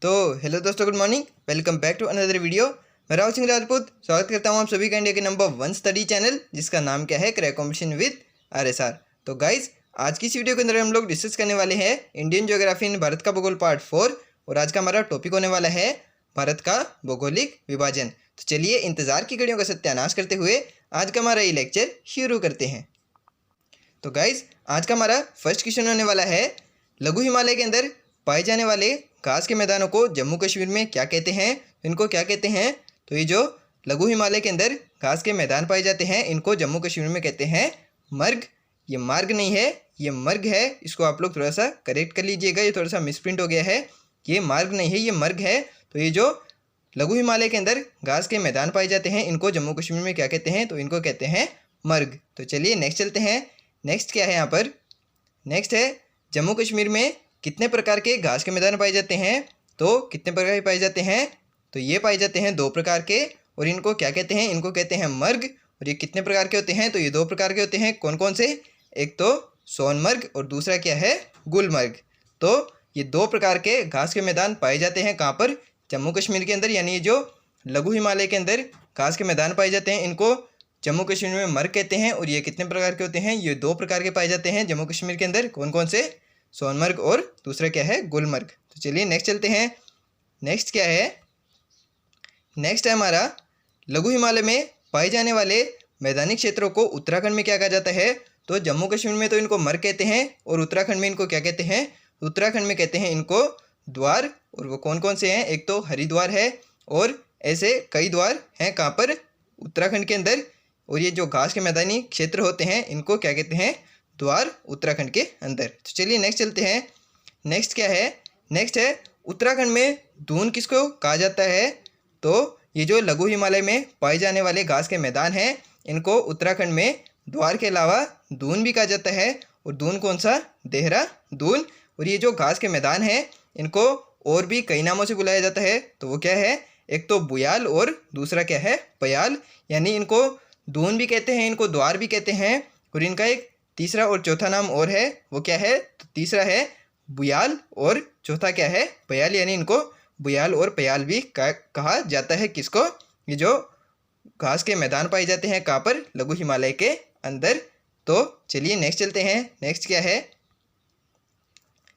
तो हेलो दोस्तों, good morning. Welcome back to another video. मैं राहुल सिंह राजपूत स्वागत करता हूं आप सभी का इंडिया के नंबर 1 स्टडी चैनल, जिसका नाम क्या है, क्रैक कॉम्पिटिशन विद RSR। तो गाइज, आज की इस वीडियो के अंदर हम लोग डिस्कस करने वाले हैं इंडियन ज्योग्राफी इन भारत का भूगोल पार्ट 4। और आज का हमारा टॉपिक होने वाला है भारत का भौगोलिक विभाजन। तो चलिए इंतजार की घड़ियों का सत्यानाश करते हुए आज का हमारा ये लेक्चर शुरू करते हैं। तो गाइज, आज का हमारा फर्स्ट क्वेश्चन होने वाला है, लघु हिमालय के अंदर पाए जाने वाले घास के मैदानों को जम्मू कश्मीर में क्या कहते हैं? इनको क्या कहते हैं? तो ये जो लघु हिमालय के अंदर घास के मैदान पाए जाते हैं, इनको जम्मू कश्मीर में कहते हैं मर्ग। ये मार्ग नहीं है, ये मर्ग है। इसको आप लोग थोड़ा सा करेक्ट कर लीजिएगा, ये थोड़ा सा मिसप्रिंट हो गया है। ये मार्ग नहीं है, ये मर्ग है। तो ये जो लघु हिमालय के अंदर घास के मैदान पाए जाते हैं, इनको जम्मू कश्मीर में क्या कहते हैं? तो इनको कहते हैं मर्ग। तो चलिए नेक्स्ट चलते हैं। नेक्स्ट क्या है यहाँ पर? नेक्स्ट है, जम्मू कश्मीर में कितने प्रकार के घास के मैदान पाए जाते हैं? तो कितने प्रकार के पाए जाते हैं? तो ये पाए जाते हैं 2 प्रकार के। और इनको क्या कहते हैं? इनको कहते हैं मर्ग। और ये कितने प्रकार के होते हैं? तो ये 2 प्रकार के होते हैं। कौन कौन से? एक तो सोनमर्ग और दूसरा क्या है, गुलमर्ग। तो ये 2 प्रकार के घास के मैदान पाए जाते हैं कहाँ पर? जम्मू कश्मीर के अंदर। यानी ये जो लघु हिमालय के अंदर घास के मैदान पाए जाते हैं, इनको जम्मू कश्मीर में मर्ग कहते हैं। और ये कितने प्रकार के होते हैं? ये 2 प्रकार के पाए जाते हैं जम्मू कश्मीर के अंदर। कौन कौन से? सोनमर्ग और दूसरा क्या है, गुलमर्ग। तो चलिए नेक्स्ट चलते हैं। नेक्स्ट क्या है? नेक्स्ट है हमारा, लघु हिमालय में पाए जाने वाले मैदानी क्षेत्रों को उत्तराखंड में क्या कहा जाता है? तो जम्मू कश्मीर में तो इनको मर्ग कहते हैं, और उत्तराखंड में इनको क्या कहते हैं? उत्तराखंड में कहते हैं इनको द्वार। और वो कौन कौन से हैं? एक तो हरिद्वार है, और ऐसे कई द्वार हैं कहाँ पर? उत्तराखंड के अंदर। और ये जो घास के मैदानी क्षेत्र होते हैं, इनको क्या कहते हैं? द्वार, उत्तराखंड के अंदर। तो चलिए नेक्स्ट चलते हैं। नेक्स्ट क्या है? नेक्स्ट है, उत्तराखंड में दून किसको कहा जाता है? तो ये जो लघु हिमालय में पाए जाने वाले घास के मैदान हैं, इनको उत्तराखंड में द्वार के अलावा दून भी कहा जाता है। और दून कौन सा? देहरादून। और ये जो घास के मैदान हैं, इनको और भी कई नामों से बुलाया जाता है। तो वो क्या है? एक तो बुयाल और दूसरा क्या है, पयाल। यानी इनको दून भी कहते हैं, इनको द्वार भी कहते हैं। और इनका एक तीसरा और चौथा नाम और है। वो क्या है? तो तीसरा है बुयाल और चौथा क्या है, पयाल। यानी इनको बुयाल और पयाल भी कहा जाता है। किसको? ये जो घास के मैदान पाए जाते हैं कहाँ पर? लघु हिमालय के अंदर। तो चलिए नेक्स्ट चलते हैं। नेक्स्ट क्या है?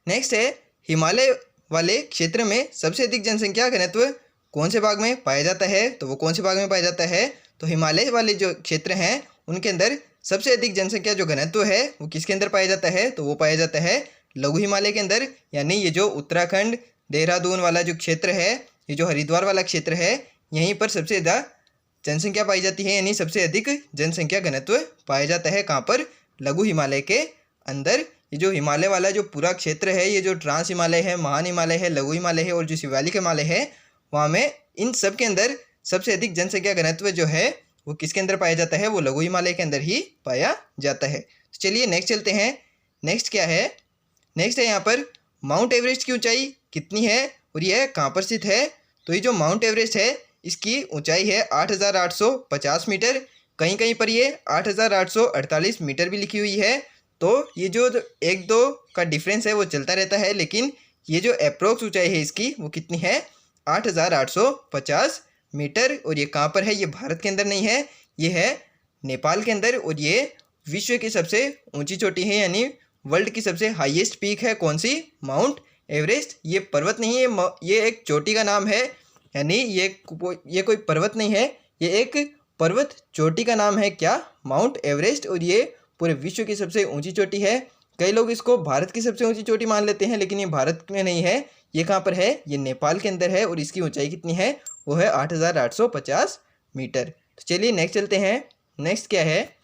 नेक्स्ट है, हिमालय वाले क्षेत्र में सबसे अधिक जनसंख्या घनत्व कौन से भाग में पाया जाता है? तो वो कौन से भाग में पाया जाता है? तो हिमालय वाले जो क्षेत्र हैं, उनके अंदर सबसे अधिक जनसंख्या जो घनत्व है, वो किसके अंदर पाया जाता है? तो वो पाया जाता है लघु हिमालय के अंदर। यानी ये जो उत्तराखंड, देहरादून वाला जो क्षेत्र है, ये जो हरिद्वार वाला क्षेत्र है, यहीं पर सबसे ज़्यादा जनसंख्या पाई जाती है। यानी सबसे अधिक जनसंख्या घनत्व पाया जाता है कहाँ पर? लघु हिमालय के अंदर। ये जो हिमालय वाला जो पूरा क्षेत्र है, ये जो ट्रांस हिमालय है, महान हिमालय है, लघु हिमालय है और जो शिवालिक हिमालय है, वहाँ में इन सब के अंदर सबसे अधिक जनसंख्या घनत्व जो है, वो किसके अंदर पाया जाता है? वो लघु हिमालय के अंदर ही पाया जाता है। तो चलिए नेक्स्ट चलते हैं। नेक्स्ट क्या है? नेक्स्ट है यहाँ पर, माउंट एवरेस्ट की ऊंचाई कितनी है और यह कहाँ पर स्थित है? तो ये जो माउंट एवरेस्ट है, इसकी ऊंचाई है 8,850 मीटर। कहीं कहीं पर ये 8,848 मीटर भी लिखी हुई है। तो ये जो 1-2 का डिफरेंस है वो चलता रहता है, लेकिन ये जो अप्रोक्स ऊंचाई है इसकी, वो कितनी है? 8,850 मीटर। और ये कहाँ पर है? ये भारत के अंदर नहीं है, ये है नेपाल के अंदर। और ये विश्व की सबसे ऊंची चोटी है, यानी वर्ल्ड की सबसे हाईएस्ट पीक है। कौन सी? Mount Everest. ये पर्वत नहीं है, ये एक चोटी का नाम है। यानी ये कोई पर्वत नहीं है, ये एक पर्वत चोटी का नाम है। क्या? Mount Everest. और ये पूरे विश्व की सबसे ऊँची चोटी है। कई लोग इसको भारत की सबसे ऊँची चोटी मान लेते हैं, लेकिन ये भारत में नहीं है। ये कहाँ पर है? ये नेपाल के अंदर है। और इसकी ऊंचाई कितनी है? वो है 8,850 मीटर। तो चलिए नेक्स्ट चलते हैं। नेक्स्ट क्या है?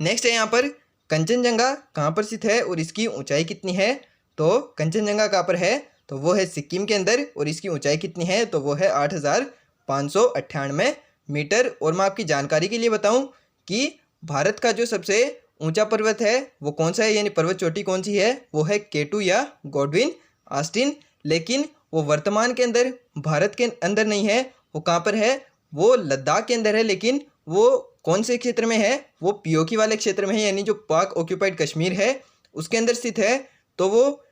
नेक्स्ट है यहाँ पर, कंचनजंगा कहाँ पर स्थित है और इसकी ऊंचाई कितनी है? तो कंचनजंगा कहाँ पर है? तो वो है सिक्किम के अंदर। और इसकी ऊंचाई कितनी है? तो वो है 8,598 मीटर। और मैं आपकी जानकारी के लिए बताऊँ कि भारत का जो सबसे ऊंचा पर्वत है वो कौन सा है, यानी पर्वत चोटी कौन सी है? वो है K2 या गॉडविन ऑस्टिन। लेकिन वो वर्तमान के अंदर भारत के अंदर नहीं है। वो कहाँ पर है? वो लद्दाख के अंदर है। लेकिन वो कौन से क्षेत्र में है? वो पीओके वाले क्षेत्र में है, यानी जो पाक ऑक्यूपाइड कश्मीर है उसके अंदर स्थित है। तो वो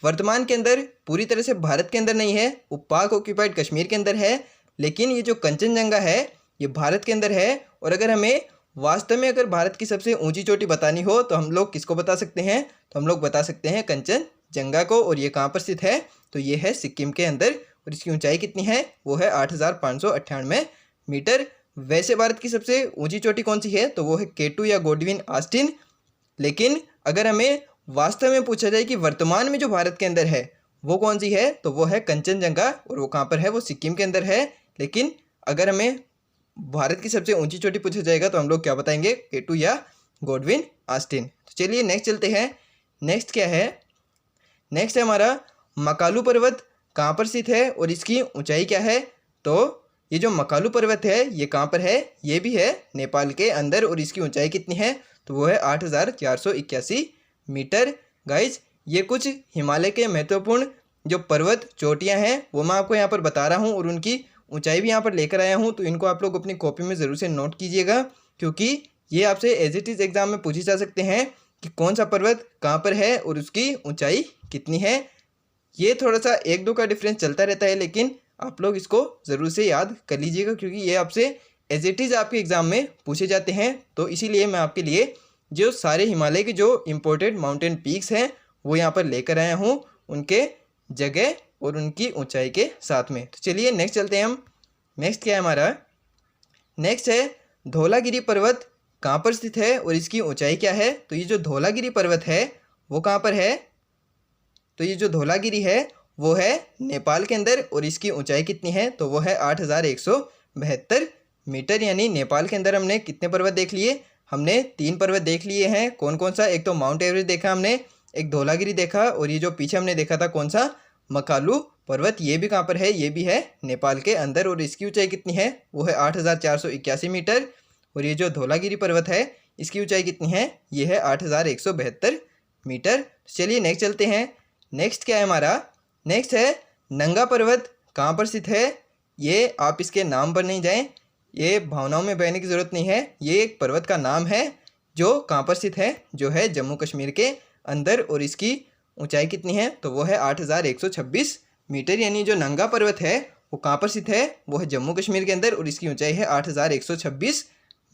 वर्तमान के अंदर पूरी तरह से भारत के अंदर नहीं है, वो पाक ऑक्यूपाइड कश्मीर के अंदर है। लेकिन ये जो कंचनजंगा है ये भारत के अंदर है। और अगर हमें वास्तव में अगर भारत की सबसे ऊंची चोटी बतानी हो तो हम लोग किसको बता सकते हैं? तो हम लोग बता सकते हैं कंचनजंगा को। और ये कहाँ पर स्थित है? तो ये है सिक्किम के अंदर। और इसकी ऊंचाई कितनी है? वो है 8,598 मीटर। वैसे भारत की सबसे ऊंची चोटी कौन सी है? तो वो है K2 या गोडविन ऑस्टिन। लेकिन अगर हमें वास्तव में पूछा जाए कि वर्तमान में जो भारत के अंदर है वो कौन सी है, तो वो है कंचनजंगा। और वो कहाँ पर है? वो सिक्किम के अंदर है। लेकिन अगर हमें भारत की सबसे ऊंची चोटी पूछा जाएगा तो हम लोग क्या बताएंगे? K2 या गोडविन ऑस्टिन। तो चलिए नेक्स्ट चलते हैं। नेक्स्ट क्या है? नेक्स्ट है हमारा मकालू पर्वत कहाँ पर स्थित है और इसकी ऊंचाई क्या है? तो ये जो मकालू पर्वत है ये कहाँ पर है? ये भी है नेपाल के अंदर। और इसकी ऊंचाई कितनी है? तो वो है 8,481 मीटर। गाइज ये कुछ हिमालय के महत्वपूर्ण जो पर्वत चोटियाँ हैं वो मैं आपको यहाँ पर बता रहा हूँ और उनकी ऊंचाई भी यहाँ पर लेकर आया हूँ। तो इनको आप लोग अपनी कॉपी में ज़रूर से नोट कीजिएगा, क्योंकि ये आपसे एज इट इज़ एग्जाम में पूछे जा सकते हैं कि कौन सा पर्वत कहाँ पर है और उसकी ऊंचाई कितनी है। ये थोड़ा सा 1-2 का डिफरेंस चलता रहता है, लेकिन आप लोग इसको ज़रूर से याद कर लीजिएगा, क्योंकि ये आपसे एज इट इज़ आपके एग्ज़ाम में पूछे जाते हैं। तो इसीलिए मैं आपके लिए जो सारे हिमालय के जो इम्पोर्टेड माउंटेन पीक्स हैं वो यहाँ पर लेकर आया हूँ, उनके जगह और उनकी ऊंचाई के साथ में। तो चलिए नेक्स्ट चलते हैं हम। नेक्स्ट क्या है हमारा? नेक्स्ट है धौलागिरी पर्वत कहाँ पर स्थित है और इसकी ऊंचाई क्या है? तो ये जो धौलागिरी पर्वत है वो कहाँ पर है? तो ये जो धौलागिरी है वो है नेपाल के अंदर। और इसकी ऊंचाई कितनी है? तो वो है 8,172 मीटर। यानी नेपाल के अंदर हमने कितने पर्वत देख लिए? हमने 3 पर्वत देख लिए हैं। कौन कौन सा? एक तो माउंट एवरेस्ट देखा हमने, एक धौलागिरी देखा, और ये जो पीछे हमने देखा था कौन सा? मकालू पर्वत। ये भी कहाँ पर है? ये भी है नेपाल के अंदर। और इसकी ऊंचाई कितनी है? वो है 8,481 मीटर। और ये जो धौलागिरी पर्वत है इसकी ऊंचाई कितनी है? ये है 8,172 मीटर। चलिए नेक्स्ट चलते हैं। नेक्स्ट क्या है हमारा? नेक्स्ट है नंगा पर्वत कहाँ पर स्थित है? ये आप इसके नाम पर नहीं जाएं, ये भावनाओं में बहने की ज़रूरत नहीं है। ये एक पर्वत का नाम है जो कहाँ पर स्थित है? जो है जम्मू कश्मीर के अंदर। और इसकी ऊंचाई कितनी है? तो वो है 8,126 मीटर। यानी जो नंगा पर्वत है वो कहाँ पर स्थित है? वो है जम्मू कश्मीर के अंदर और इसकी ऊंचाई है 8,126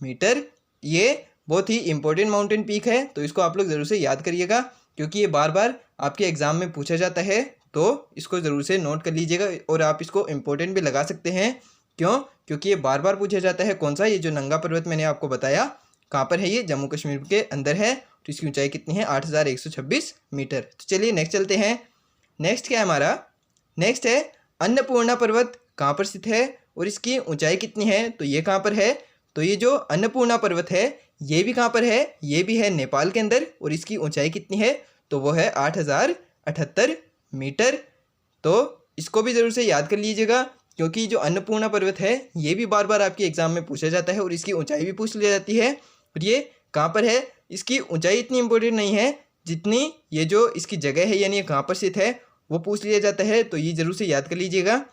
मीटर। ये बहुत ही इंपॉर्टेंट माउंटेन पीक है, तो इसको आप लोग ज़रूर से याद करिएगा, क्योंकि ये बार बार आपके एग्ज़ाम में पूछा जाता है। तो इसको ज़रूर से नोट कर लीजिएगा और आप इसको इम्पोर्टेंट भी लगा सकते हैं। क्यों? क्योंकि ये बार बार पूछा जाता है। कौन सा? ये जो नंगा पर्वत मैंने आपको बताया कहाँ पर है? ये जम्मू कश्मीर के अंदर है। तो इसकी ऊंचाई कितनी है? 8,126 मीटर। तो चलिए नेक्स्ट चलते हैं। नेक्स्ट क्या है हमारा? नेक्स्ट है अन्नपूर्णा पर्वत कहाँ पर स्थित है और इसकी ऊंचाई कितनी है? तो ये कहाँ पर है? तो ये जो अन्नपूर्णा पर्वत है ये भी कहाँ पर है? ये भी है नेपाल के अंदर। और इसकी ऊंचाई कितनी है? तो वो है 8,078 मीटर। तो इसको भी ज़रूर से याद कर लीजिएगा, क्योंकि जो अन्नपूर्णा पर्वत है ये भी बार बार आपके एग्ज़ाम में पूछा जाता है और इसकी ऊंचाई भी पूछ ली जाती है। और ये कहाँ पर है? इसकी ऊंचाई इतनी इम्पोर्टेंट नहीं है जितनी ये जो इसकी जगह है, यानी ये कहाँ पर स्थित है वो पूछ लिया जाता है। तो ये ज़रूर से याद कर लीजिएगा।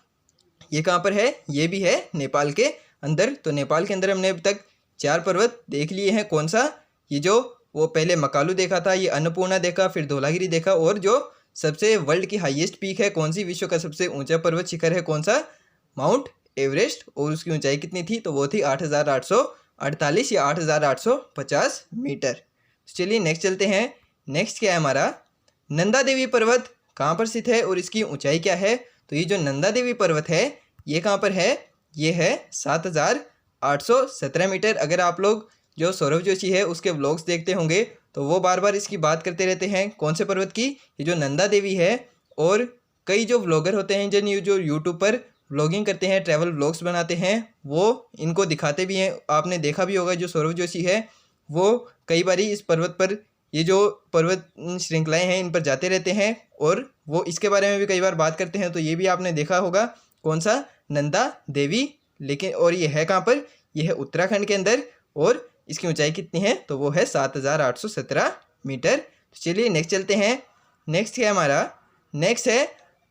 ये कहाँ पर है? ये भी है नेपाल के अंदर। तो नेपाल के अंदर हमने अब तक 4 पर्वत देख लिए हैं। कौन सा? ये जो वो पहले मकालू देखा था, ये अन्नपूर्णा देखा, फिर धौलागिरी देखा, और जो सबसे वर्ल्ड की हाईएस्ट पीक है कौन सी? विश्व का सबसे ऊंचा पर्वत शिखर है कौन सा? Mount Everest. और उसकी ऊंचाई कितनी थी? तो वो थी 8,848 या 8,850 मीटर। चलिए नेक्स्ट चलते हैं। नेक्स्ट क्या है हमारा? नंदा देवी पर्वत कहाँ पर स्थित है और इसकी ऊंचाई क्या है? तो ये जो नंदा देवी पर्वत है ये कहाँ पर है? ये है 7,817 मीटर। अगर आप लोग जो सौरभ जोशी है उसके व्लॉग्स देखते होंगे तो वो बार बार इसकी बात करते रहते हैं। कौन से पर्वत की? ये जो नंदा देवी है। और कई जो व्लॉगर होते हैं जो यूट्यूब पर व्लॉगिंग करते हैं, ट्रैवल व्लॉग्स बनाते हैं, वो इनको दिखाते भी हैं। आपने देखा भी होगा जो सौरभ जोशी है वो कई बार इस पर्वत पर, ये जो पर्वत श्रृंखलाएँ हैं इन पर जाते रहते हैं और वो इसके बारे में भी कई बार बात करते हैं। तो ये भी आपने देखा होगा। कौन सा? नंदा देवी। लेकिन और ये है कहाँ पर? ये है उत्तराखंड के अंदर। और इसकी ऊंचाई कितनी है? तो वो है 7,817 मीटर। तो चलिए नेक्स्ट चलते हैं। नेक्स्ट है हमारा? नेक्स्ट है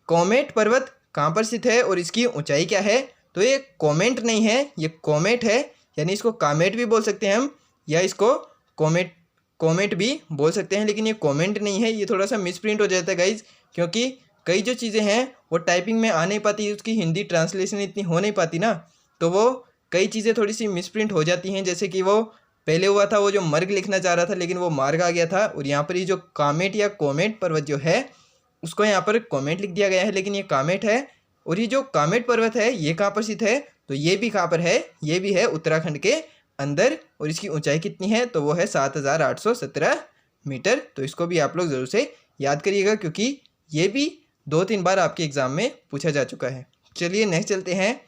कॉमेट पर्वत कहाँ पर स्थित है और इसकी ऊंचाई क्या है? तो ये कॉमेंट नहीं है, ये कॉमेट है। यानी इसको कामेट भी बोल सकते हैं हम, या इसको कॉमेट भी बोल सकते हैं, लेकिन ये कॉमेंट नहीं है। ये थोड़ा सा मिसप्रिंट हो जाता है गाइज, क्योंकि कई जो चीज़ें हैं वो टाइपिंग में आ नहीं पाती, उसकी हिंदी ट्रांसलेशन इतनी हो नहीं पाती ना, तो वो कई चीज़ें थोड़ी सी मिसप्रिंट हो जाती हैं। जैसे कि वो पहले हुआ था, वो जो मर्ग लिखना चाह रहा था लेकिन वो मार्ग आ गया था, और यहाँ पर ये जो कामेट या कोमेट पर्वत जो है उसको यहाँ पर कॉमेट लिख दिया गया है, लेकिन ये कामेट है। और ये जो कामेट पर्वत है ये कहाँ पर स्थित है, तो ये भी कहाँ पर है, ये भी है उत्तराखंड के अंदर, और इसकी ऊंचाई कितनी है, तो वो है 7817 मीटर। तो इसको भी आप लोग ज़रूर से याद करिएगा, क्योंकि ये भी 2-3 बार आपके एग्ज़ाम में पूछा जा चुका है। चलिए नेक्स्ट चलते हैं।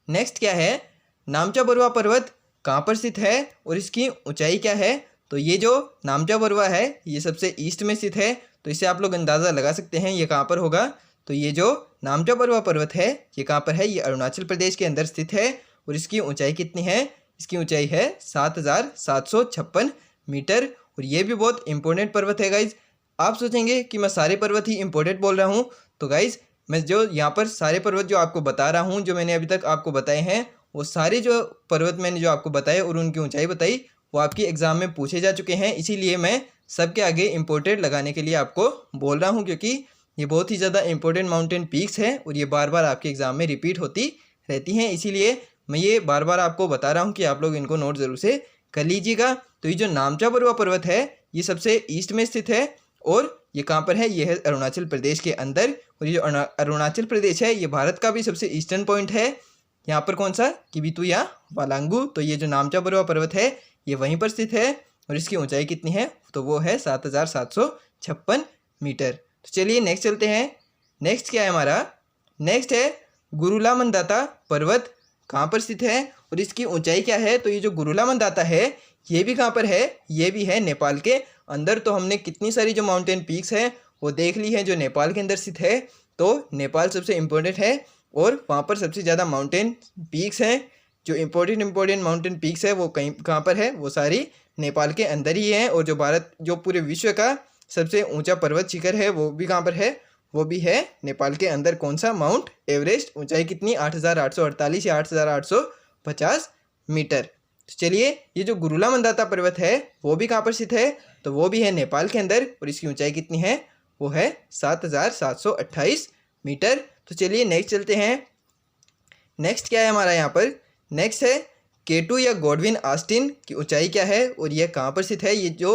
नेक्स्ट क्या है, नामचा बरुआ पर्वत कहाँ पर स्थित है और इसकी ऊंचाई क्या है। तो ये जो नामचा बरुआ है ये सबसे ईस्ट में स्थित है, तो इससे आप लोग अंदाज़ा लगा सकते हैं ये कहाँ पर होगा। तो ये जो नामचा बरुआ पर्वत है ये कहाँ पर है, ये अरुणाचल प्रदेश के अंदर स्थित है, और इसकी ऊंचाई कितनी है, इसकी ऊंचाई है 7756 मीटर। और ये भी बहुत इंपॉर्टेंट पर्वत है गाइज। आप सोचेंगे कि मैं सारे पर्वत ही इंपॉर्टेंट बोल रहा हूँ, तो गाइज मैं जो यहाँ पर सारे पर्वत जो आपको बता रहा हूँ, जो मैंने अभी तक आपको बताए हैं, वो सारे जो पर्वत मैंने जो आपको बताए और उनकी ऊंचाई बताई वो आपके एग्ज़ाम में पूछे जा चुके हैं। इसीलिए मैं सबके आगे इम्पोर्टेंट लगाने के लिए आपको बोल रहा हूँ, क्योंकि ये बहुत ही ज़्यादा इंपॉर्टेंट माउंटेन पीक्स हैं और ये बार बार आपके एग्ज़ाम में रिपीट होती रहती हैं। इसीलिए मैं ये बार बार आपको बता रहा हूँ कि आप लोग इनको नोट ज़रूर से कर लीजिएगा। तो ये जो नामचा बरुआ पर्वत है ये सबसे ईस्ट में स्थित है, और ये कहाँ पर है, ये है अरुणाचल प्रदेश के अंदर। और ये जो अरुणाचल प्रदेश है ये भारत का भी सबसे ईस्टर्न पॉइंट है। यहाँ पर कौन सा, किबिथु या वालांगू। तो ये जो नामचा बरुआ पर्वत है ये वहीं पर स्थित है, और इसकी ऊंचाई कितनी है, तो वो है 7756 मीटर। तो चलिए नेक्स्ट चलते हैं। नेक्स्ट क्या है हमारा, नेक्स्ट है गुरुला मंदाता पर्वत कहाँ पर स्थित है और इसकी ऊंचाई क्या है। तो ये जो गुरुला मंदाता है ये भी कहाँ पर है, ये भी है नेपाल के अंदर। तो हमने कितनी सारी जो माउंटेन पीक्स हैं वो देख ली हैं जो नेपाल के अंदर स्थित है। तो नेपाल सबसे इम्पोर्टेंट है और वहाँ पर सबसे ज़्यादा माउंटेन पीक्स हैं। जो इम्पोर्टेंट माउंटेन पीक्स है वो कहाँ पर है, वो सारी नेपाल के अंदर ही हैं। और जो भारत, जो पूरे विश्व का सबसे ऊंचा पर्वत शिखर है वो भी कहाँ पर है, वो भी है नेपाल के अंदर। कौन सा, माउंट एवरेस्ट। ऊंचाई कितनी, 8848 या 8850 मीटर। तो चलिए ये जो गुरुला मंदाता पर्वत है वो भी कहाँ पर स्थित है, तो वो भी है नेपाल के अंदर, और इसकी ऊंचाई कितनी है, वो है 7728 मीटर। तो चलिए नेक्स्ट चलते हैं। नेक्स्ट क्या है हमारा यहाँ पर, नेक्स्ट है K2 या गॉडविन ऑस्टिन की ऊंचाई क्या है और यह कहाँ पर स्थित है। ये जो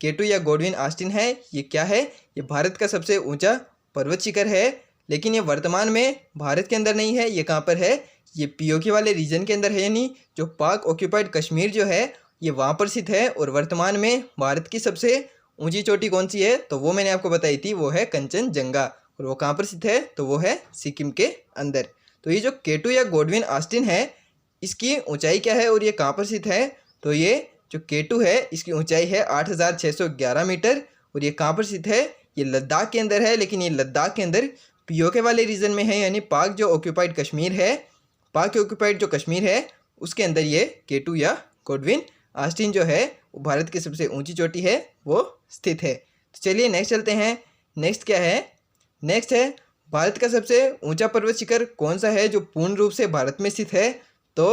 K2 या गॉडविन ऑस्टिन है ये क्या है, ये भारत का सबसे ऊंचा पर्वत शिखर है, लेकिन ये वर्तमान में भारत के अंदर नहीं है। ये कहाँ पर है, ये POK वाले रीजन के अंदर है, यानी जो पाक ऑक्यूपाइड कश्मीर जो है ये वहाँ पर स्थित है। और वर्तमान में भारत की सबसे ऊंची चोटी कौन सी है, तो वो मैंने आपको बताई थी, वो है कंचनजंगा। और वो कहाँ पर स्थित है, तो वो है सिक्किम के अंदर। तो ये जो K2 या गॉडविन ऑस्टिन है इसकी ऊंचाई क्या है और ये कहाँ पर स्थित है, तो ये जो K2 है इसकी ऊंचाई है 8611 मीटर, और ये कहाँ पर स्थित है, ये लद्दाख के अंदर है। लेकिन ये लद्दाख के अंदर POK वाले रीजन में है, यानी पाक जो ऑक्यूपाइड कश्मीर है, पाक ऑक्यूपाइड जो कश्मीर है उसके अंदर ये K2 या गॉडविन ऑस्टिन जो है वो भारत की सबसे ऊंची चोटी है वो स्थित है। तो चलिए नेक्स्ट चलते हैं। नेक्स्ट क्या है, नेक्स्ट है भारत का सबसे ऊंचा पर्वत शिखर कौन सा है जो पूर्ण रूप से भारत में स्थित है। तो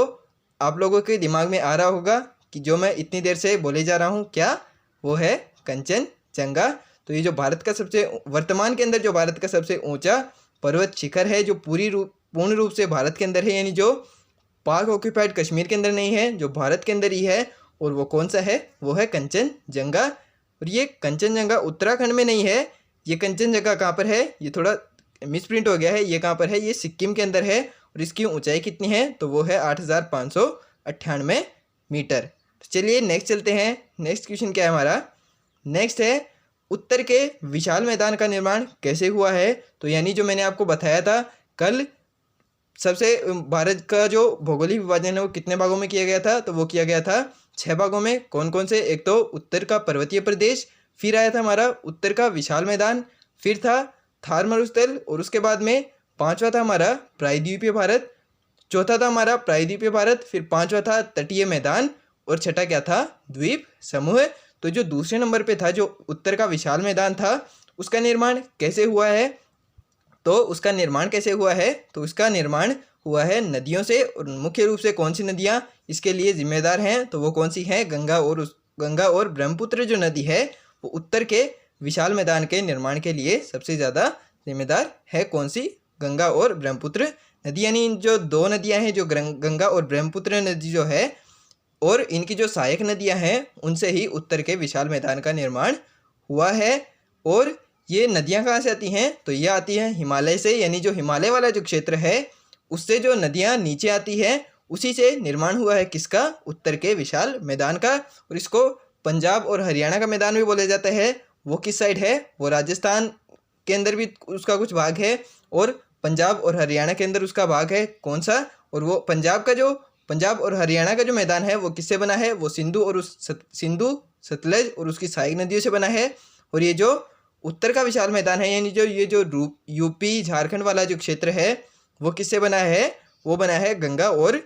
आप लोगों के दिमाग में आ रहा होगा कि जो मैं इतनी देर से बोले जा रहा हूँ क्या, वो है कंचनजंगा। तो ये जो भारत का सबसे वर्तमान के अंदर जो भारत का सबसे ऊंचा पर्वत शिखर है जो पूर्ण रूप से भारत के अंदर है, यानी जो पाक ऑक्यूपाइड कश्मीर के अंदर नहीं है, जो भारत के अंदर ही है, और वो कौन सा है, वो है कंचनजंगा। और ये कंचनजंगा उत्तराखंड में नहीं है, ये कंचनजंगा कहाँ पर है, ये थोड़ा मिसप्रिंट हो गया है, ये कहाँ पर है, ये सिक्किम के अंदर है। और इसकी ऊंचाई कितनी है, तो वो है 8598 मीटर। तो चलिए नेक्स्ट चलते हैं। नेक्स्ट क्वेश्चन क्या है हमारा, नेक्स्ट है उत्तर के विशाल मैदान का निर्माण कैसे हुआ है। तो यानी जो मैंने आपको बताया था कल, सबसे भारत का जो भौगोलिक विभाजन है वो कितने भागों में किया गया था, तो वो किया गया था 6 भागों में। कौन कौन से, एक तो उत्तर का पर्वतीय प्रदेश, फिर आया था हमारा उत्तर का विशाल मैदान, फिर था थार मरुस्थल, और उसके बाद में 5वां था हमारा प्रायद्वीपीय भारत, चौथा था हमारा प्रायद्वीपीय भारत, फिर 5वां था तटीय मैदान, और छठा क्या था, द्वीप समूह। तो जो दूसरे नंबर पे था जो उत्तर का विशाल मैदान था उसका निर्माण कैसे हुआ है, तो उसका निर्माण कैसे हुआ है, तो उसका निर्माण हुआ है नदियों से। और मुख्य रूप से कौन सी नदियाँ इसके लिए जिम्मेदार हैं, तो वो कौन सी हैं, गंगा और ब्रह्मपुत्र जो नदी है वो उत्तर के विशाल मैदान के निर्माण के लिए सबसे ज़्यादा जिम्मेदार है कौन सी? गंगा और ब्रह्मपुत्र नदी। यानी जो दो नदियां हैं, जो गंगा और ब्रह्मपुत्र नदी जो है और इनकी जो सहायक नदियां हैं उनसे ही उत्तर के विशाल मैदान का निर्माण हुआ है। और ये नदियां कहाँ से आती हैं? तो ये आती हैं हिमालय से, यानी जो हिमालय वाला जो क्षेत्र है उससे जो नदियां नीचे आती है उसी से निर्माण हुआ है किसका? उत्तर के विशाल मैदान का। और इसको पंजाब और हरियाणा का मैदान भी बोला जाता है। वो किस साइड है? वो राजस्थान के अंदर भी उसका कुछ भाग है और पंजाब और हरियाणा के अंदर उसका भाग है। कौन सा? और वो पंजाब और हरियाणा का जो मैदान है वो किससे बना है? वो सिंधु सतलज और उसकी सहायक नदियों से बना है। और ये जो उत्तर का विशाल मैदान है, यानी जो ये जो यूपी झारखंड वाला जो क्षेत्र है वो किससे बना है? वो बना है गंगा और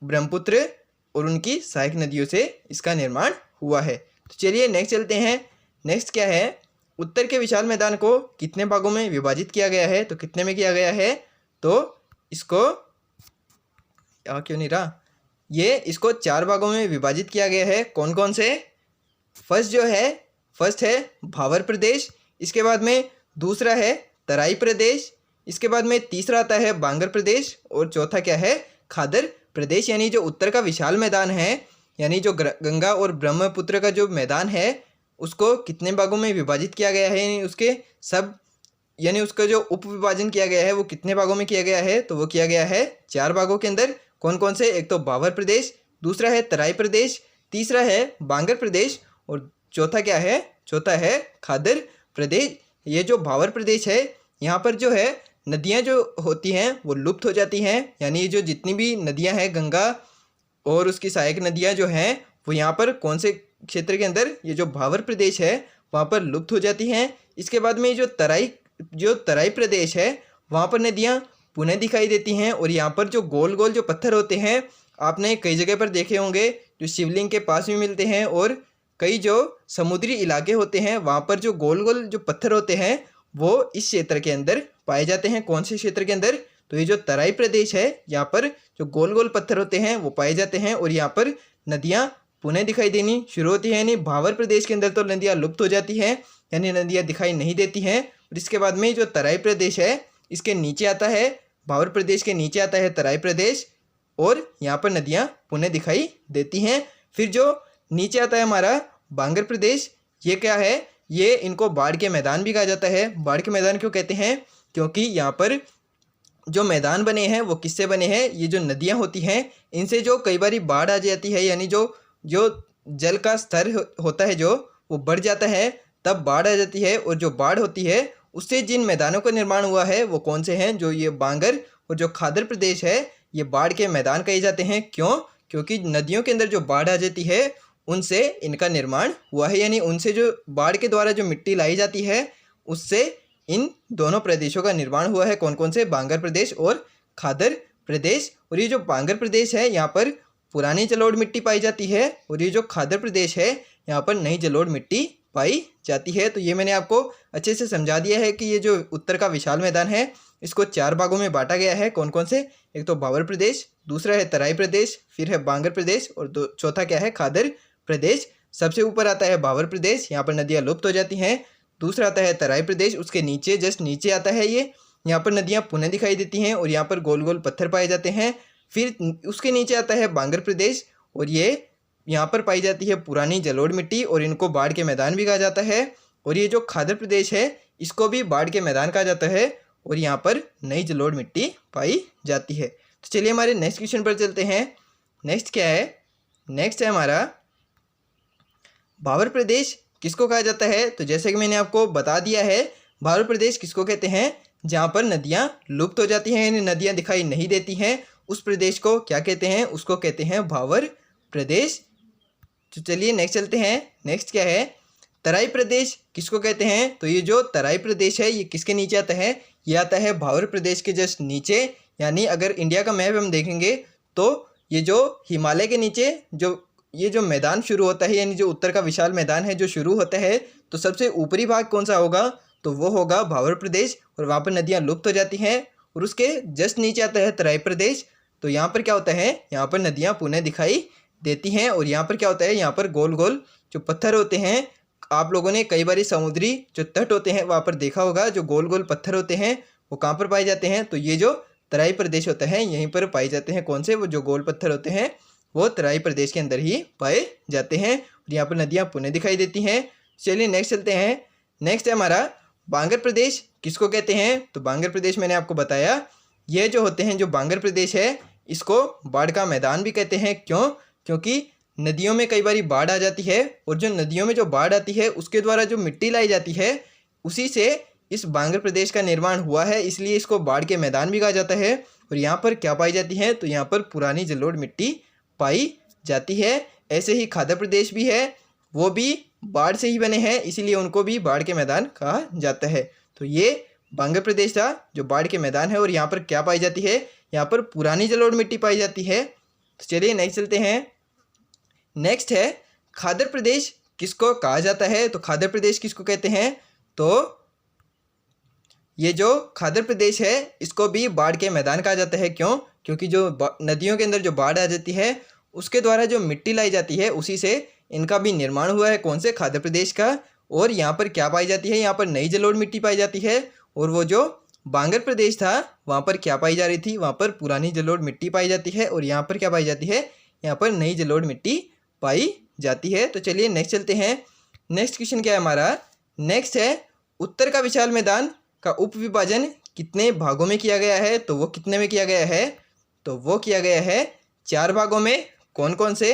ब्रह्मपुत्र और उनकी सहायक नदियों से इसका निर्माण हुआ है। तो चलिए नेक्स्ट चलते हैं। नेक्स्ट क्या है? उत्तर के विशाल मैदान को कितने भागों में विभाजित किया गया है? तो कितने में किया गया है? तो इसको क्यों नहीं रहा? इसको 4 भागों में विभाजित किया गया है। कौन कौन से? फर्स्ट है भावर प्रदेश, इसके बाद में दूसरा है तराई प्रदेश, इसके बाद में तीसरा आता है बांगर प्रदेश और चौथा क्या है? खादर प्रदेश। यानी जो उत्तर का विशाल मैदान है, यानी जो गंगा और ब्रह्मपुत्र का जो मैदान है उसको कितने भागों में विभाजित किया गया है? यानी उसका जो उप विभाजन किया गया है वो कितने भागों में किया गया है? तो वो किया गया है 4 भागों के अंदर। कौन कौन से? एक तो भावर प्रदेश, दूसरा है तराई प्रदेश, तीसरा है बांगर प्रदेश और चौथा क्या है? चौथा है खादर प्रदेश। ये जो भावर प्रदेश है यहाँ पर जो है नदियाँ जो होती हैं वो लुप्त हो जाती हैं। यानी जो जितनी भी नदियाँ हैं गंगा और उसकी सहायक नदियाँ जो हैं वो यहाँ पर कौन से क्षेत्र के अंदर? ये जो भावर प्रदेश है वहाँ पर लुप्त हो जाती हैं। इसके बाद में जो तराई प्रदेश है वहाँ पर नदियाँ पुनः दिखाई देती हैं। और यहाँ पर जो गोल गोल जो पत्थर होते हैं आपने कई जगह पर देखे होंगे, जो शिवलिंग के पास भी मिलते हैं और कई जो समुद्री इलाके होते हैं वहाँ पर जो गोल गोल जो पत्थर होते हैं वो इस क्षेत्र के अंदर पाए जाते हैं। कौन से क्षेत्र के अंदर? तो ये जो तराई प्रदेश है यहाँ पर जो गोल गोल पत्थर होते हैं वो पाए जाते हैं और यहाँ पर नदियाँ पुनः दिखाई देनी शुरू होती है। यानी भावर प्रदेश के अंदर तो नदियाँ लुप्त हो जाती हैं, यानी नदियाँ दिखाई नहीं देती हैं। और इसके बाद में जो तराई प्रदेश है इसके नीचे आता है, भावर प्रदेश के नीचे आता है तराई प्रदेश और यहाँ पर नदियाँ पुनः दिखाई देती हैं। फिर जो नीचे आता है हमारा बांगर प्रदेश, ये क्या है? ये इनको बाढ़ के मैदान भी कहा जाता है। बाढ़ के मैदान क्यों कहते हैं? क्योंकि यहाँ पर जो मैदान बने हैं वो किससे बने हैं? ये जो नदियाँ होती हैं इनसे जो कई बार बाढ़ आ जाती है, यानी जो जल का स्तर होता है जो वो बढ़ जाता है तब बाढ़ आ जाती है। और जो बाढ़ होती है उससे जिन मैदानों का निर्माण हुआ है वो कौन से हैं? जो ये बांगर और जो खादर प्रदेश है ये बाढ़ के मैदान कहे जाते हैं। क्यों? क्योंकि नदियों के अंदर जो बाढ़ आ जाती है उनसे इनका निर्माण हुआ है। यानी उनसे जो बाढ़ के द्वारा जो मिट्टी लाई जाती है उससे इन दोनों प्रदेशों का निर्माण हुआ है। कौन कौन से? बांगर प्रदेश और खादर प्रदेश। और ये जो बांगर प्रदेश है यहाँ पर पुरानी जलोढ़ मिट्टी पाई जाती है और ये जो खादर प्रदेश है यहाँ पर नई जलोढ़ मिट्टी पाई जाती है। तो ये मैंने आपको अच्छे से समझा दिया है कि ये जो उत्तर का विशाल मैदान है इसको 4 भागों में बांटा गया है। कौन कौन से? एक तो भावर प्रदेश, दूसरा है तराई प्रदेश, फिर है बांगर प्रदेश और चौथा क्या है? खादर प्रदेश। सबसे ऊपर आता है भावर प्रदेश, यहाँ पर नदियाँ लुप्त हो जाती हैं। दूसरा आता है तराई प्रदेश, उसके नीचे जस्ट नीचे आता है ये, यहाँ पर नदियाँ पुनः दिखाई देती हैं और यहाँ पर गोल गोल पत्थर पाए जाते हैं। फिर उसके नीचे आता है बांगर प्रदेश और ये यहाँ पर पाई जाती है पुरानी जलोढ़ मिट्टी और इनको बाढ़ के मैदान भी कहा जाता है। और ये जो खादर प्रदेश है इसको भी बाढ़ के मैदान कहा जाता है और यहाँ पर नई जलोढ़ मिट्टी पाई जाती है। तो चलिए हमारे नेक्स्ट क्वेश्चन पर चलते हैं। नेक्स्ट क्या है? नेक्स्ट है हमारा भावर प्रदेश किसको कहा जाता है? तो जैसे कि मैंने आपको बता दिया है, भावर प्रदेश किसको कहते हैं? जहाँ पर नदियाँ लुप्त हो जाती हैं, यानी नदियाँ दिखाई नहीं देती हैं, उस प्रदेश को क्या कहते हैं? उसको कहते हैं भावर प्रदेश। तो चलिए नेक्स्ट चलते हैं। नेक्स्ट क्या है? तराई प्रदेश किसको कहते हैं? तो ये जो तराई प्रदेश है ये किसके नीचे आता है? ये आता है भावर प्रदेश के जस्ट नीचे। यानी अगर इंडिया का मैप हम देखेंगे तो ये जो हिमालय के नीचे ये जो मैदान शुरू होता है, यानी जो उत्तर का विशाल मैदान है जो शुरू होता है, तो सबसे ऊपरी भाग कौन सा होगा? तो वो होगा भावर प्रदेश और वहाँ पर नदियाँ लुप्त हो जाती हैं। और उसके जस्ट नीचे आता है तराई प्रदेश। तो यहाँ पर क्या होता है? यहाँ पर नदियाँ पुनः दिखाई देती हैं और यहाँ पर क्या होता है? यहाँ पर गोल गोल जो पत्थर होते हैं आप लोगों ने कई बार समुद्री जो तट होते हैं वहाँ पर देखा होगा, जो गोल गोल पत्थर होते हैं वो कहाँ पर पाए जाते हैं, तो ये जो तराई प्रदेश होता है यहीं पर पाए जाते हैं। कौन से? वो जो गोल पत्थर होते हैं वो तराई प्रदेश के अंदर ही पाए जाते हैं और यहाँ पर नदियाँ पुनः दिखाई देती हैं। चलिए नेक्स्ट चलते हैं। नेक्स्ट है हमारा बांगर प्रदेश। किसको कहते हैं? तो बांगर प्रदेश मैंने आपको बताया, ये जो होते हैं, जो बांगर प्रदेश है इसको बाढ़ का मैदान भी कहते हैं। क्यों? क्योंकि नदियों में कई बार बाढ़ आ जाती है और जो नदियों में जो बाढ़ आती है उसके द्वारा जो मिट्टी लाई जाती है उसी से इस बांगर प्रदेश का निर्माण हुआ है, इसलिए इसको बाढ़ के मैदान भी कहा जाता है। और यहाँ पर क्या पाई जाती है? तो यहाँ पर पुरानी जलोढ़ मिट्टी पाई जाती है। ऐसे ही खादर प्रदेश भी है, वो भी बाढ़ से ही बने हैं, इसीलिए उनको भी बाढ़ के मैदान कहा जाता है। तो ये बांगर प्रदेश था जो बाढ़ के मैदान है और यहाँ पर क्या पाई जाती है? यहाँ पर पुरानी जलोढ़ मिट्टी पाई जाती है। तो चलिए नेक्स्ट चलते हैं। नेक्स्ट है खादर प्रदेश। किसको कहा जाता है? तो खादर प्रदेश किसको कहते हैं? तो ये जो खादर प्रदेश है इसको भी बाढ़ के मैदान कहा जाता है। क्यों? क्योंकि जो नदियों के अंदर जो बाढ़ आ जाती है उसके द्वारा जो मिट्टी लाई जाती है उसी से इनका भी निर्माण हुआ है। कौन से? खादर प्रदेश का। और यहाँ पर क्या पाई जाती है? यहाँ पर नई जलोढ़ मिट्टी पाई जाती है। और वो जो बांगर प्रदेश था वहाँ पर क्या पाई जा रही थी? वहाँ पर पुरानी जलोढ़ मिट्टी पाई जाती है। और यहाँ पर क्या पाई जाती है? यहाँ पर नई जलोढ़ मिट्टी पाई जाती है। तो चलिए नेक्स्ट चलते हैं। नेक्स्ट क्वेश्चन क्या है हमारा? नेक्स्ट है उत्तर का विशाल मैदान का उप विभाजन कितने भागों में किया गया है? तो वो कितने में किया गया है? तो वो किया गया है 4 भागों में। कौन कौन से?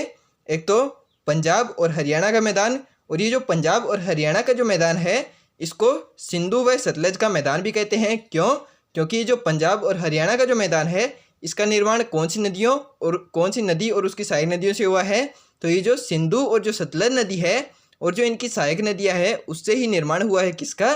एक तो पंजाब और हरियाणा का मैदान, और ये जो पंजाब और हरियाणा का जो मैदान है इसको सिंधु व सतलज का मैदान भी कहते हैं। क्यों? क्योंकि ये जो पंजाब और हरियाणा का जो मैदान है इसका निर्माण कौन सी नदियों और कौन सी नदी और उसकी सहायक नदियों से हुआ है? तो ये जो सिंधु और जो सतलज नदी है और जो इनकी सहायक नदियाँ हैं उससे ही निर्माण हुआ है। किसका?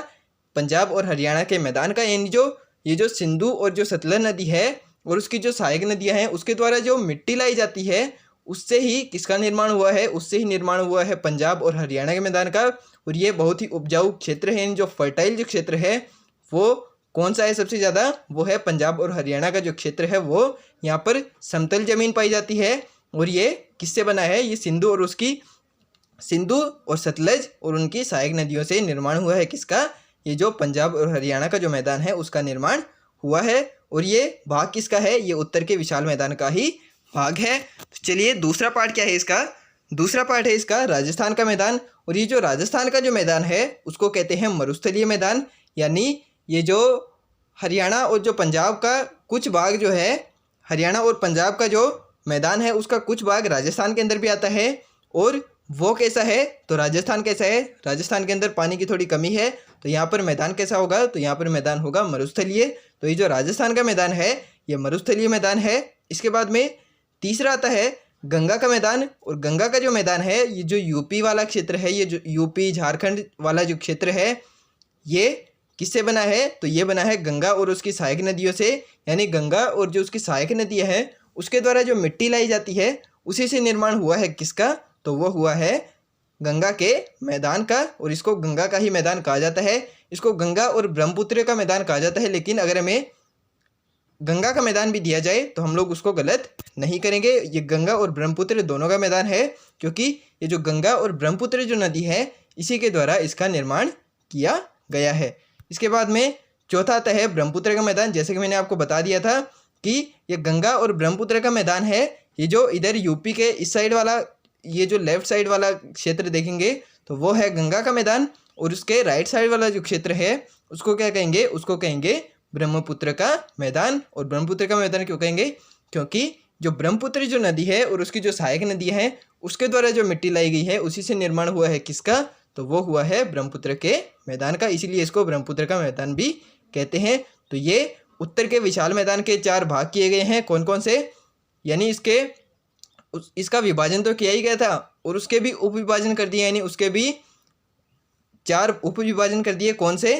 पंजाब और हरियाणा के मैदान का। यानी जो ये जो सिंधु और जो सतलज नदी है और उसकी जो सहायक नदियाँ हैं उसके द्वारा जो मिट्टी लाई जाती है उससे ही किसका निर्माण हुआ है? उससे ही निर्माण हुआ है पंजाब और हरियाणा के मैदान का। और ये बहुत ही उपजाऊ क्षेत्र है, जो फर्टाइल जो क्षेत्र है वो कौन सा है सबसे ज़्यादा? वो है पंजाब और हरियाणा का जो क्षेत्र है वो यहाँ पर समतल जमीन पाई जाती है। और ये किससे बना है? ये सिंधु और सतलज और उनकी सहायक नदियों से निर्माण हुआ है। किसका? ये जो पंजाब और हरियाणा का जो मैदान है उसका निर्माण हुआ है। और ये भाग किसका है? ये उत्तर के विशाल मैदान का ही भाग है। तो चलिए दूसरा पार्ट क्या है इसका? दूसरा पार्ट है इसका राजस्थान का मैदान। और ये जो राजस्थान का जो मैदान है उसको कहते हैं मरुस्थलीय मैदान। यानी ये जो हरियाणा और जो पंजाब का कुछ भाग जो है, हरियाणा और पंजाब का जो मैदान है उसका कुछ भाग राजस्थान के अंदर भी आता है। और वो कैसा है? तो राजस्थान कैसा है? राजस्थान के अंदर पानी की थोड़ी कमी है, तो यहाँ पर मैदान कैसा होगा? तो यहाँ पर मैदान होगा मरुस्थलीय। तो ये जो राजस्थान का मैदान है ये मरुस्थलीय मैदान है। इसके बाद में तीसरा आता है गंगा का मैदान। और गंगा का जो मैदान है ये जो यूपी वाला क्षेत्र है, ये जो यूपी झारखंड वाला जो क्षेत्र है ये किससे बना है? तो ये बना है गंगा और उसकी सहायक नदियों से। यानी गंगा और जो उसकी सहायक नदियाँ हैं उसके द्वारा जो मिट्टी लाई जाती है उसी से निर्माण हुआ है। किसका? तो वो हुआ है गंगा के मैदान का। और इसको गंगा का ही मैदान कहा जाता है। इसको गंगा और ब्रह्मपुत्र का मैदान कहा जाता है, लेकिन अगर हमें गंगा का मैदान भी दिया जाए तो हम लोग उसको गलत नहीं करेंगे। ये गंगा और ब्रह्मपुत्र दोनों का मैदान है, क्योंकि ये जो गंगा और ब्रह्मपुत्र जो नदी है इसी के द्वारा इसका निर्माण किया गया है। इसके बाद में चौथा आता है ब्रह्मपुत्र का मैदान। जैसे कि मैंने आपको बता दिया था कि ये गंगा और ब्रह्मपुत्र का मैदान है। ये जो इधर यूपी के इस साइड वाला, ये जो लेफ्ट साइड वाला क्षेत्र देखेंगे तो वो है गंगा का मैदान। और उसके राइट साइड वाला जो क्षेत्र है उसको क्या कहेंगे? उसको कहेंगे ब्रह्मपुत्र का मैदान। और ब्रह्मपुत्र का मैदान क्यों कहेंगे? क्योंकि जो ब्रह्मपुत्र जो नदी है और उसकी जो सहायक नदी है उसके द्वारा जो मिट्टी लाई गई है उसी से निर्माण हुआ है। किसका? तो वो हुआ है ब्रह्मपुत्र के मैदान का, इसीलिए इसको ब्रह्मपुत्र का मैदान भी कहते हैं। तो ये उत्तर के विशाल मैदान के 4 भाग किए गए हैं। कौन कौन से? यानी इसका विभाजन तो किया ही गया था और उसके भी उप विभाजन कर दिए, यानी उसके भी 4 उप विभाजन कर दिए। कौन से?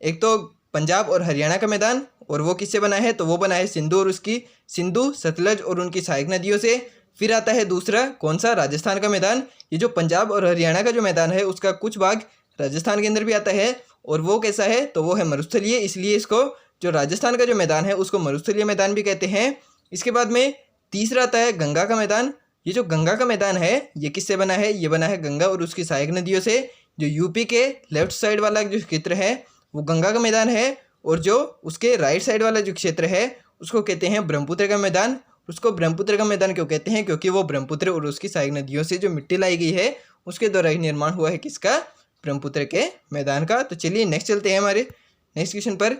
एक तो पंजाब और हरियाणा का मैदान, और वो किससे बना है? तो वो बना है सिंधु सतलज और उनकी सहायक नदियों से। फिर आता है दूसरा कौन सा? राजस्थान का मैदान। ये जो पंजाब और हरियाणा का जो मैदान है उसका कुछ भाग राजस्थान के अंदर भी आता है, और वो कैसा है? तो वो है मरुस्थलीय, इसलिए इसको जो राजस्थान का जो मैदान है उसको मरुस्थलीय मैदान भी कहते हैं। इसके बाद में तीसरा आता है गंगा का मैदान। ये जो गंगा का मैदान है ये किससे बना है? ये बना है गंगा और उसकी सहायक नदियों से। जो यूपी के लेफ्ट साइड वाला जो क्षेत्र है वो गंगा का मैदान है, और जो उसके राइट साइड वाला जो क्षेत्र है उसको कहते हैं ब्रह्मपुत्र का मैदान। उसको ब्रह्मपुत्र का मैदान क्यों कहते हैं? क्योंकि वो ब्रह्मपुत्र और उसकी सहायक नदियों से जो मिट्टी लाई गई है उसके द्वारा ही निर्माण हुआ है किसका? ब्रह्मपुत्र के मैदान का। तो चलिए नेक्स्ट चलते हैं हमारे नेक्स्ट क्वेश्चन पर।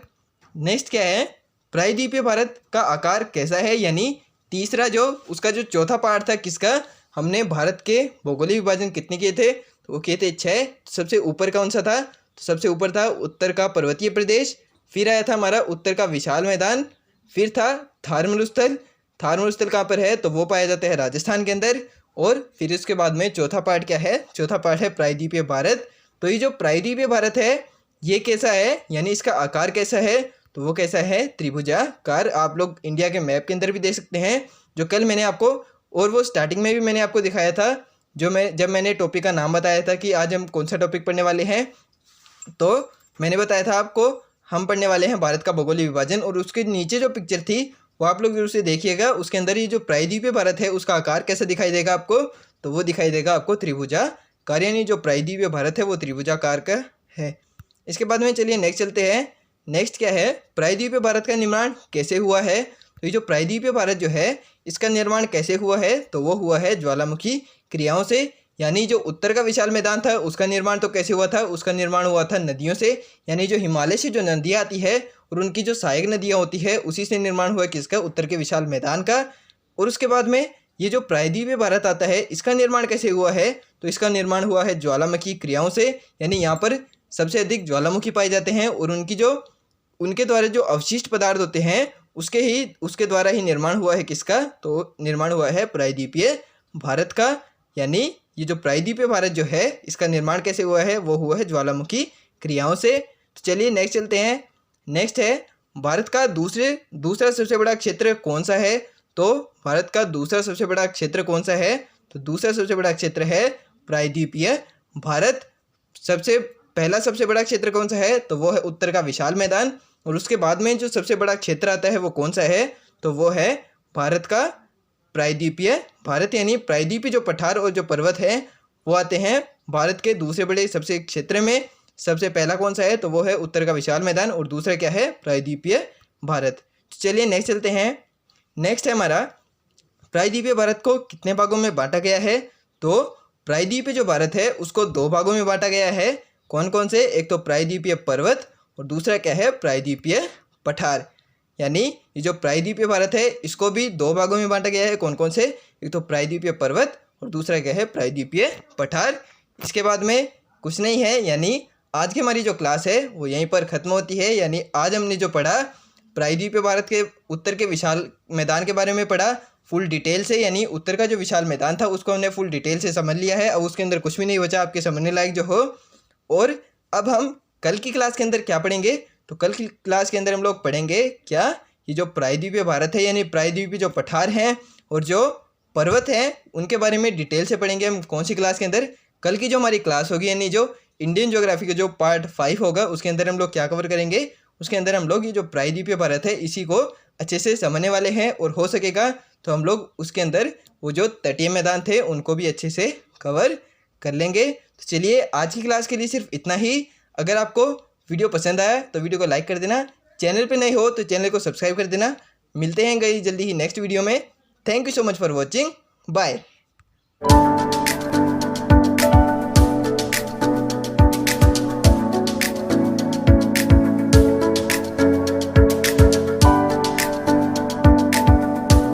नेक्स्ट क्या है? प्रायद्वीपीय भारत का आकार कैसा है? यानी तीसरा जो उसका जो चौथा पार्ट था किसका? हमने भारत के भौगोलिक विभाजन कितने किए थे? तो वो किए थे 6। सबसे ऊपर कौन सा था? तो सबसे ऊपर था उत्तर का पर्वतीय प्रदेश, फिर आया था हमारा उत्तर का विशाल मैदान, फिर था थार मरुस्थल। थार मरुस्थल कहाँ पर है? तो वो पाया जाता है राजस्थान के अंदर। और फिर इसके बाद में चौथा पार्ट क्या है? चौथा पार्ट है प्रायद्वीपीय भारत। तो ये जो प्रायद्वीपीय भारत है ये कैसा है, यानी इसका आकार कैसा है? तो वो कैसा है? त्रिभुजाकार। आप लोग इंडिया के मैप के अंदर भी देख सकते हैं, जो कल मैंने आपको, और वो स्टार्टिंग में भी मैंने आपको दिखाया था, जब मैंने टॉपिक का नाम बताया था कि आज हम कौन सा टॉपिक पढ़ने वाले हैं, तो मैंने बताया था आपको हम पढ़ने वाले हैं भारत का भौगोलिक विभाजन। और उसके नीचे जो पिक्चर थी वो आप लोग जरूर से देखिएगा। उसके अंदर ये जो प्रायद्वीपीय भारत है उसका आकार कैसा दिखाई देगा आपको? तो वो दिखाई देगा आपको त्रिभुजाकार, यानी जो प्रायद्वीपीय भारत है वो त्रिभुजाकार का है। इसके बाद में चलिए नेक्स्ट चलते हैं। नेक्स्ट क्या है? प्रायद्वीपीय भारत का निर्माण कैसे हुआ है? तो ये जो प्रायद्वीपीय भारत जो है इसका निर्माण कैसे हुआ है? तो वो हुआ है ज्वालामुखी क्रियाओं से। यानी जो उत्तर का विशाल मैदान था उसका निर्माण तो कैसे हुआ था? उसका निर्माण हुआ था नदियों से, यानी जो हिमालय से जो नदियाँ आती है और उनकी जो सहायक नदियाँ होती है उसी से निर्माण हुआ किसका? उत्तर के विशाल मैदान का। और उसके बाद में ये जो प्रायद्वीपीय भारत आता है इसका निर्माण कैसे हुआ है? तो इसका निर्माण हुआ है ज्वालामुखी क्रियाओं से, यानी यहाँ पर सबसे अधिक ज्वालामुखी पाए जाते हैं और उनके द्वारा जो अवशिष्ट पदार्थ होते हैं उसके द्वारा ही निर्माण हुआ है किसका? तो निर्माण हुआ है प्रायद्वीपीय भारत का। यानी ये जो प्रायद्वीपीय भारत जो है इसका निर्माण कैसे हुआ है? वो हुआ है ज्वालामुखी क्रियाओं से। तो चलिए नेक्स्ट चलते हैं। नेक्स्ट है भारत का दूसरा सबसे बड़ा क्षेत्र कौन सा है? तो भारत का दूसरा सबसे बड़ा क्षेत्र कौन सा है? तो दूसरा सबसे बड़ा क्षेत्र है प्रायद्वीपीय भारत। पहला सबसे बड़ा क्षेत्र कौन सा है? तो वो है उत्तर का विशाल मैदान। और उसके बाद में जो सबसे बड़ा क्षेत्र आता है वो कौन सा है? तो वो है भारत का प्रायद्वीपीय भारत, यानी प्रायद्वीपीय जो पठार और जो पर्वत है वो आते हैं भारत के दूसरे बड़े सबसे क्षेत्र में। सबसे पहला कौन सा है? तो वो है उत्तर का विशाल मैदान, और दूसरा क्या है? प्रायद्वीपीय भारत। चलिए नेक्स्ट चलते हैं। नेक्स्ट है हमारा प्रायद्वीपीय भारत को कितने भागों में बांटा गया है? तो प्रायद्वीपीय जो भारत है उसको 2 भागों में बांटा गया है। कौन कौन से? एक तो प्रायद्वीपीय पर्वत और दूसरा क्या है? प्रायद्वीपीय पठार। यानी ये जो प्रायद्वीपीय भारत है इसको भी 2 भागों में बांटा गया है। कौन कौन से? एक तो प्रायद्वीपीय पर्वत और दूसरा क्या है? प्रायद्वीपीय पठार। इसके बाद में कुछ नहीं है, यानी आज की हमारी जो क्लास है वो यहीं पर ख़त्म होती है। यानी आज हमने जो पढ़ा प्रायद्वीपीय भारत के उत्तर के विशाल मैदान के बारे में पढ़ा फुल डिटेल से, यानी उत्तर का जो विशाल मैदान था उसको हमने फुल डिटेल से समझ लिया है। अब उसके अंदर कुछ भी नहीं बचा आपके समझने लायक जो हो। और अब हम कल की क्लास के अंदर क्या पढ़ेंगे? तो कल की क्लास के अंदर हम लोग पढ़ेंगे क्या? ये जो प्रायद्वीपीय भारत है यानी प्रायद्वीपीय जो पठार हैं और जो पर्वत हैं उनके बारे में डिटेल से पढ़ेंगे हम। कौन सी क्लास के अंदर? कल की जो हमारी क्लास होगी, यानी जो इंडियन ज्योग्राफी का जो पार्ट 5 होगा उसके अंदर हम लोग क्या कवर करेंगे? उसके अंदर हम लोग ये जो प्रायद्वीपीय भारत है इसी को अच्छे से समझने वाले हैं। और हो सकेगा तो हम लोग उसके अंदर वो जो तटीय मैदान थे उनको भी अच्छे से कवर कर लेंगे। तो चलिए आज की क्लास के लिए सिर्फ इतना ही। अगर आपको वीडियो पसंद आया तो वीडियो को लाइक कर देना, चैनल पे नए हो तो चैनल को सब्सक्राइब कर देना। मिलते हैं जल्दी ही नेक्स्ट वीडियो में। Thank you so much for watching. Bye.